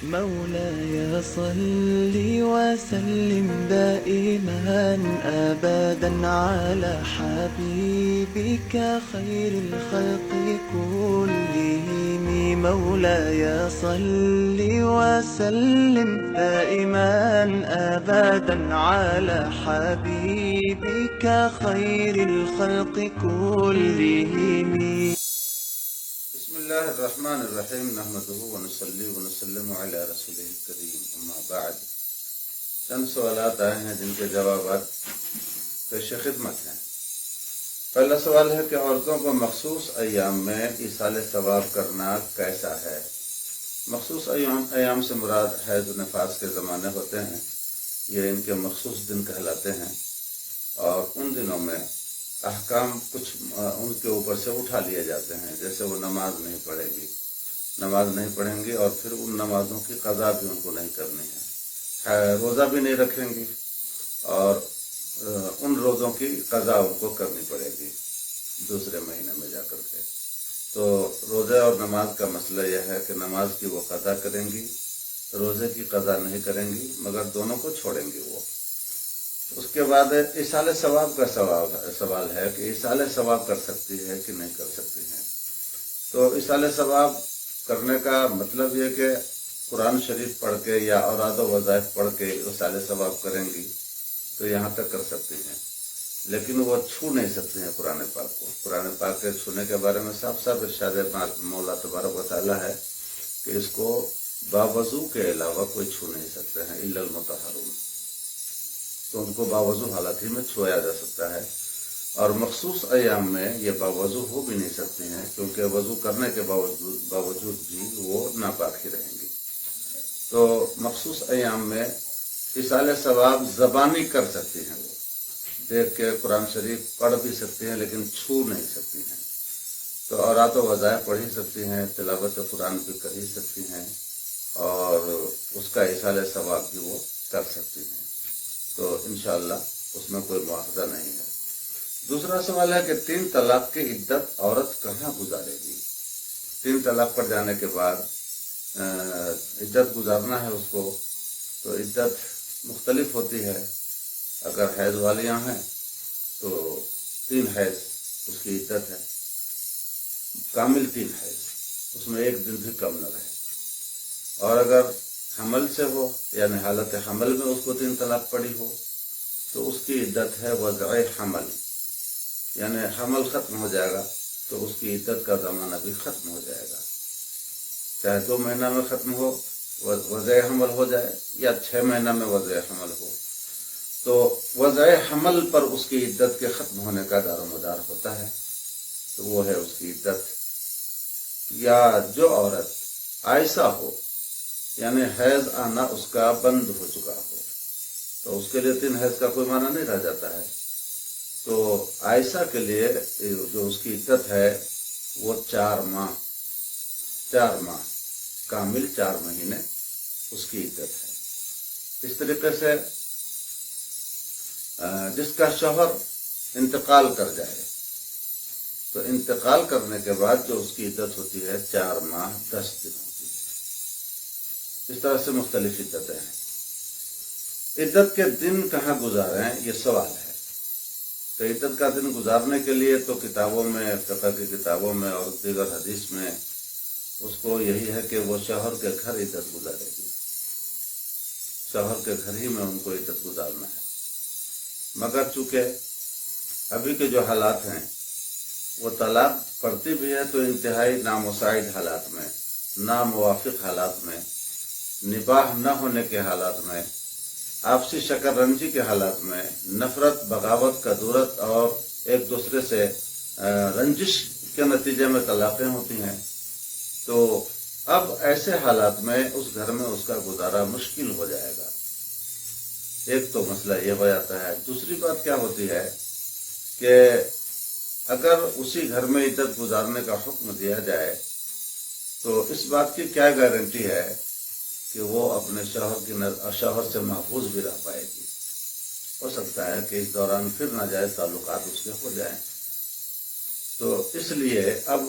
مولاي صل وسلم دائما أبدا على حبيبك خير الخلق كلهم. مولاي صل وسلم دائما أبدا على حبيبك خير الخلق كلهم. بسم اللہ الرحمن الرحیم نحمدہ ونصلی ونسلم علی رسولہ الکریم اما بعد. چند سوالات آئے ہیں جن کے جوابات پیش خدمت ہیں. پہلا سوال ہے کہ عورتوں کو مخصوص ایام میں ایصال ثواب کرنا کیسا ہے؟ مخصوص ایام سے مراد حیض و نفاس کے زمانے ہوتے ہیں. یہ ان کے مخصوص دن کہلاتے ہیں اور ان دنوں میں احکام کچھ ان کے اوپر سے اٹھا لیے جاتے ہیں. جیسے وہ نماز نہیں پڑھیں گی اور پھر ان نمازوں کی قضا بھی ان کو نہیں کرنی ہے. روزہ بھی نہیں رکھیں گی اور ان روزوں کی قضا ان کو کرنی پڑے گی دوسرے مہینے میں جا کر کے. تو روزے اور نماز کا مسئلہ یہ ہے کہ نماز کی وہ قضا کریں گی، روزے کی قضا نہیں کریں گی، مگر دونوں کو چھوڑیں گی وہ. اس کے بعد ایصال ثواب کا سوال ہے کہ ایصال ثواب کر سکتی ہے کہ نہیں کر سکتی ہیں. تو ایصال ثواب کرنے کا مطلب یہ کہ قرآن شریف پڑھ کے یا اوراد و وظائف پڑھ کے ایصال ثواب کریں گی تو یہاں تک کر سکتی ہیں، لیکن وہ چھو نہیں سکتی ہیں قرآن پاک کو. قرآن پاک کے چھونے کے بارے میں صاف صاف ارشاد مولا تبارک و تعالیٰ ہے کہ اس کو باوضو کے علاوہ کوئی چھو نہیں سکتے ہیں الا المطہرون. تو ان کو باوضو حالت ہی میں چھویا جا سکتا ہے، اور مخصوص ایام میں یہ باوضو ہو بھی نہیں سکتی ہیں کیونکہ وضو کرنے کے باوجود بھی وہ ناپاک ہی رہیں گی. تو مخصوص ایام میں ایصال ثواب زبانی کر سکتی ہیں، وہ دیکھ کے قرآن شریف پڑھ بھی سکتی ہیں لیکن چھو نہیں سکتی ہیں. تو اوراد و وظائف پڑھ ہی سکتی ہیں، تلاوت قرآن بھی کر ہی سکتی ہیں اور اس کا ایصال ثواب بھی وہ کر سکتی ہیں. تو انشاءاللہ اس میں کوئی مواخذہ نہیں ہے. دوسرا سوال ہے کہ 3 طلاق کی عدت عورت کہاں گزارے گی؟ 3 طلاق پڑ جانے کے بعد عدت گزارنا ہے اس کو. تو عدت مختلف ہوتی ہے. اگر حیض والیاں ہیں تو 3 حیض اس کی عدت ہے، کامل 3 حیض، اس میں 1 دن بھی کم نہ رہے. اور اگر حمل سے ہو یعنی حالت حمل میں اس کو 3 طلاق پڑی ہو تو اس کی عدت ہے وضع حمل، یعنی حمل ختم ہو جائے گا تو اس کی عدت کا زمانہ بھی ختم ہو جائے گا. چاہے 2 مہینہ میں ختم ہو وضع حمل ہو جائے یا 6 مہینہ میں وضع حمل ہو، تو وضع حمل پر اس کی عدت کے ختم ہونے کا دار و مدار ہوتا ہے. تو وہ ہے اس کی عدت. یا جو عورت عائشہ ہو یعنی حیض آنا اس کا بند ہو چکا ہو تو اس کے لیے 3 حیض کا کوئی معنی نہیں رہ جاتا ہے. تو عائشہ کے لیے جو اس کی عدت ہے وہ 4 ماہ کامل 4 مہینے اس کی عدت ہے. اس طریقے سے جس کا شوہر انتقال کر جائے تو انتقال کرنے کے بعد جو اس کی عدت ہوتی ہے 4 ماہ 10 دن ہوتی ہے. اس طرح سے مختلف عدتیں ہیں. عدت کے دن کہاں گزاریں یہ سوال ہے. تو عدت کا دن گزارنے کے لیے تو کتابوں میں، فقہ کی کتابوں میں اور دیگر حدیث میں اس کو یہی ہے کہ وہ شوہر کے گھر عدت گزارے گی، شوہر کے گھر ہی میں ان کو عدت گزارنا ہے. مگر چونکہ ابھی کے جو حالات ہیں وہ طلاق پڑتی بھی ہے تو انتہائی نامساعد حالات میں، ناموافق حالات میں، نباہ نہ ہونے کے حالات میں، آپسی شکر رنجی کے حالات میں، نفرت بغاوت کدورت اور ایک دوسرے سے رنجش کے نتیجے میں طلاقیں ہوتی ہیں. تو اب ایسے حالات میں اس گھر میں اس کا گزارا مشکل ہو جائے گا. ایک تو مسئلہ یہ ہو جاتا ہے. دوسری بات کیا ہوتی ہے کہ اگر اسی گھر میں عدت گزارنے کا حکم دیا جائے تو اس بات کی کیا گارنٹی ہے کہ وہ اپنے شوہر سے محفوظ بھی رہ پائے گی؟ ہو سکتا ہے کہ اس دوران پھر ناجائز تعلقات اس کے ہو جائیں. تو اس لیے اب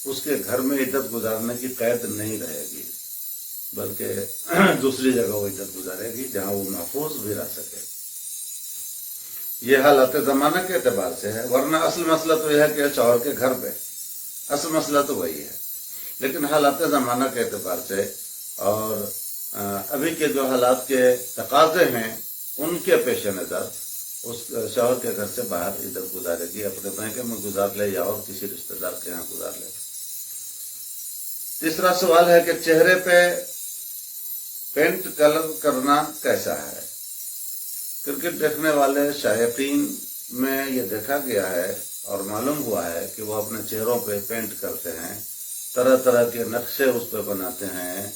اس کے گھر میں عدت گزارنے کی قید نہیں رہے گی. बल्कि दूसरी जगह वो इज्जत गुजारेगी जहां वो महफूज भी रह सके। ये हालत जमाना के एतबार से है, वरना असल मसला तो यह है कि शौहर के घर पे, असल मसला तो वही है। लेकिन हालात जमाना के एतबार से और अभी के जो हालात के तकाजे हैं उनके पेश नज़र उस शौहर के घर से बाहर इज्जत गुजारेगी, अपने मैके में गुजार ले या और किसी रिश्तेदार के यहाँ गुजार ले। तीसरा सवाल है कि चेहरे पे पेंट कलर करना कैसा है। क्रिकेट देखने वाले शायकीन में ये देखा गया है और मालूम हुआ है कि वो अपने चेहरों पे पेंट करते हैं, तरह तरह के नक्शे उस पर बनाते हैं,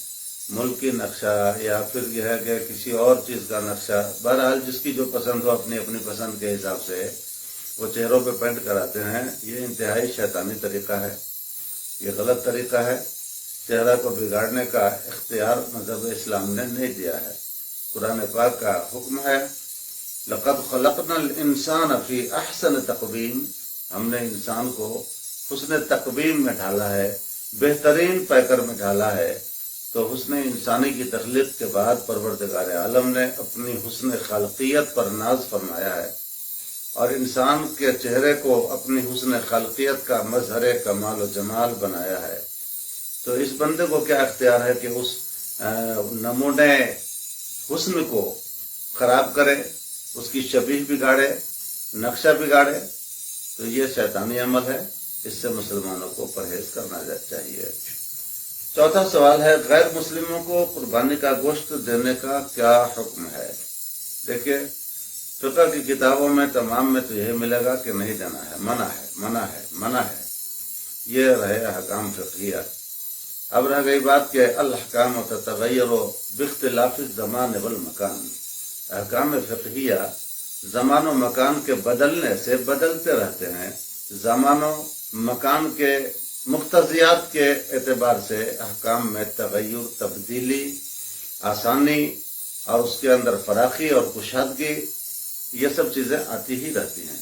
मुल्की नक्शा या फिर यह है कि किसी और चीज का नक्शा, बहरहाल जिसकी जो पसंद हो अपनी अपनी पसंद के हिसाब से वो चेहरों पे पेंट कराते हैं। ये इंतहाई शैतानी तरीका है, ये गलत तरीका है। चेहरा को बिगाड़ने का इख्तियार मज़हब इस्लाम ने नहीं दिया है। कुरान पाक का हुक्म है, लक़द खलक़नल इंसान फ़ी अहसन तक़वीम, हमने इंसान को हुस्न तक़वीम में ढाला है, बेहतरीन पैकर में ढाला है। तो हुस्न इंसानी की तख्लीक के बाद परवरदिगार आलम ने अपनी हुस्न खल्क़ियत पर नाज फरमाया है और इंसान के चेहरे को अपनी हुस्न खल्क़ियत का मजहर कमाल व जमाल बनाया है। तो इस बंदे को क्या इख्तियार है कि उस नमूने हुस्न को खराब करे, उसकी शबीह बिगाड़े, नक्शा बिगाड़े। तो ये शैतानी अमल है, इससे मुसलमानों को परहेज करना चाहिए। चौथा सवाल है, गैर मुस्लिमों को कुर्बानी का गोश्त देने का क्या हुक्म है। देखिए, फिक़ह की किताबों में तमाम में तो यही मिलेगा कि नहीं देना है, मना है, मना है, मना है। ये रहे अहकाम फ़िक़हिया। अब रह गई बात कि अल अहकाम ततग़य्यरु बिख्तिलाफ़ि ज़मान वल मकान। अहकाम फ़िक़हिया ज़मान व मकान के बदलने से बदलते रहते हैं। ज़मान व मकान के मुख्तज़ियात के एतबार से अहकाम में तग़य्युर, तब्दीली, आसानी और उसके अंदर फराखी और कुशादगी, ये सब चीज़ें आती ही रहती हैं।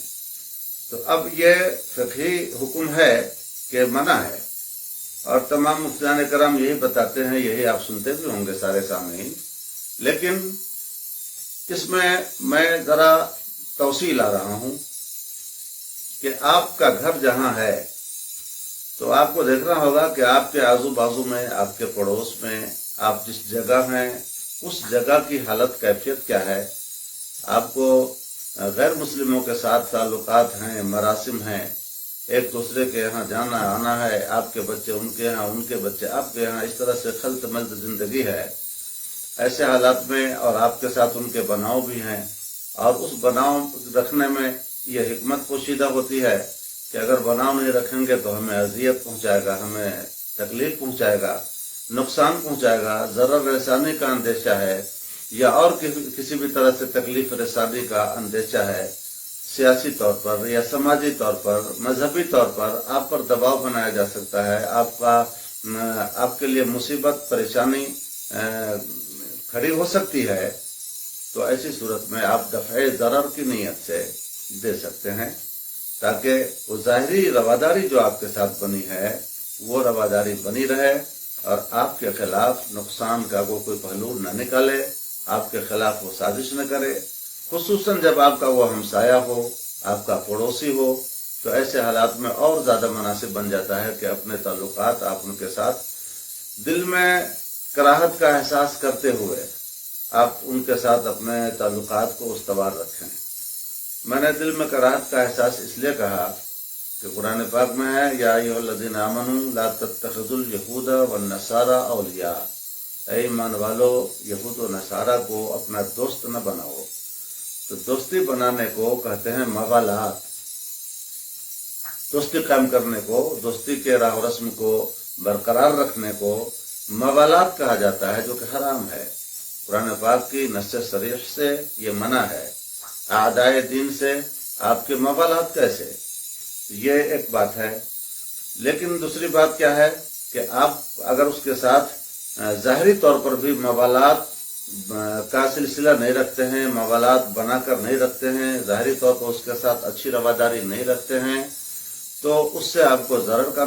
तो अब ये फ़िक़ही हुक्म है कि मना है और तमाम मुफ्तियान कराम यही बताते हैं, यही आप सुनते भी होंगे सारे सामीन। लेकिन इसमें मैं ज़रा तौसील ला रहा हूँ कि आपका घर जहाँ है तो आपको देखना होगा कि आपके आजू बाजू में, आपके पड़ोस में, आप जिस जगह हैं उस जगह की हालत कैफियत क्या है। आपको गैर मुस्लिमों के साथ ताल्लुकात हैं, मरासिम हैं, एक दूसरे के यहाँ जाना आना है, आपके बच्चे उनके यहाँ, उनके बच्चे आपके यहाँ, इस तरह से खल्त मल्त जिंदगी है। ऐसे हालात में और आपके साथ उनके बनाव भी हैं और उस बनाव रखने में यह हिकमत पोशीदा होती है कि अगर बनाव नहीं रखेंगे तो हमें अजियत पहुंचाएगा, हमें तकलीफ पहुंचाएगा, नुकसान पहुंचाएगा, ज़रर रसानी का अंदेशा है या और किसी भी तरह से तकलीफ रसानी का अंदेशा है। सियासी तौर पर या समाजी तौर पर, मजहबी तौर पर आप पर दबाव बनाया जा सकता है, आपके लिए मुसीबत परेशानी खड़ी हो सकती है। तो ऐसी सूरत में आप दफ़े ज़रर की नीयत से दे सकते हैं ताकि वो ज़ाहिरी रवादारी जो आपके साथ बनी है वो रवादारी बनी रहे और आपके खिलाफ नुकसान का वो कोई पहलू न निकाले, आपके खिलाफ वो साजिश न करे। खुसूसन जब आपका वो हमसाया हो, आपका पड़ोसी हो, तो ऐसे हालात में और ज्यादा मुनासिब बन जाता है कि अपने ताल्लुकात आप उनके साथ दिल में कराहत का एहसास करते हुए आप उनके साथ अपने ताल्लुकात को उस्तवार रखें। मैंने दिल में कराहत का एहसास इसलिए कहा कि कुरान पाक में है, या अय्युहल्लज़ीना आमनू ला तत्तखिज़ुल यहूदा वन नसारा औलिया, ऐ ईमान वालो यहूद व नसारा को अपना दोस्त न बनाओ। तो दोस्ती बनाने को कहते हैं मवालात, दोस्ती कायम करने को, दोस्ती के राह रस्म को बरकरार रखने को मवालात कहा जाता है, जो कि हराम है। कुरान पाक की नस्स सरीह से ये मना है। आदाए दीन से आपके मवालात कैसे, ये एक बात है। लेकिन दूसरी बात क्या है कि आप अगर उसके साथ ज़ाहिरी तौर पर भी मवालात का सिलसिला नहीं रखते हैं, मवालात बनाकर नहीं रखते हैं, ज़ाहिरी तौर पर उसके साथ अच्छी रवादारी नहीं रखते हैं, तो उससे आपको ज़रर का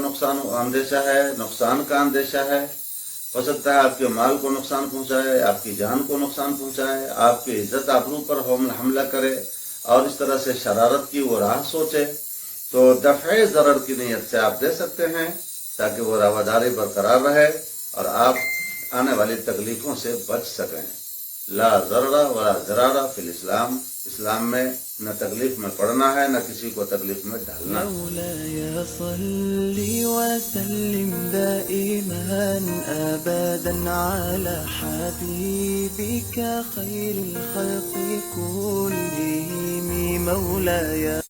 अंदेशा है, नुकसान का अंदेशा है। ہو سکتا ہے آپ کے مال کو نقصان پہنچائے، آپ کی جان کو نقصان پہنچائے، آپ کی عزت آبرو پر حملہ کرے اور اس طرح سے شرارت کی وہ راہ سوچے، تو دفع ضرر کی نیت سے آپ دے سکتے ہیں تاکہ وہ رواداری برقرار رہے اور آپ آنے والی تکلیفوں سے بچ سکیں۔ لا ضرر ولا ضرار فی الاسلام، اسلام میں نہ تکلیف میں پڑنا ہے نہ کسی کو تکلیف میں ڈالنا ہے۔ مولاي صل وسلم دائما أبدا على حبيبك خير الخلق كلهم مولاي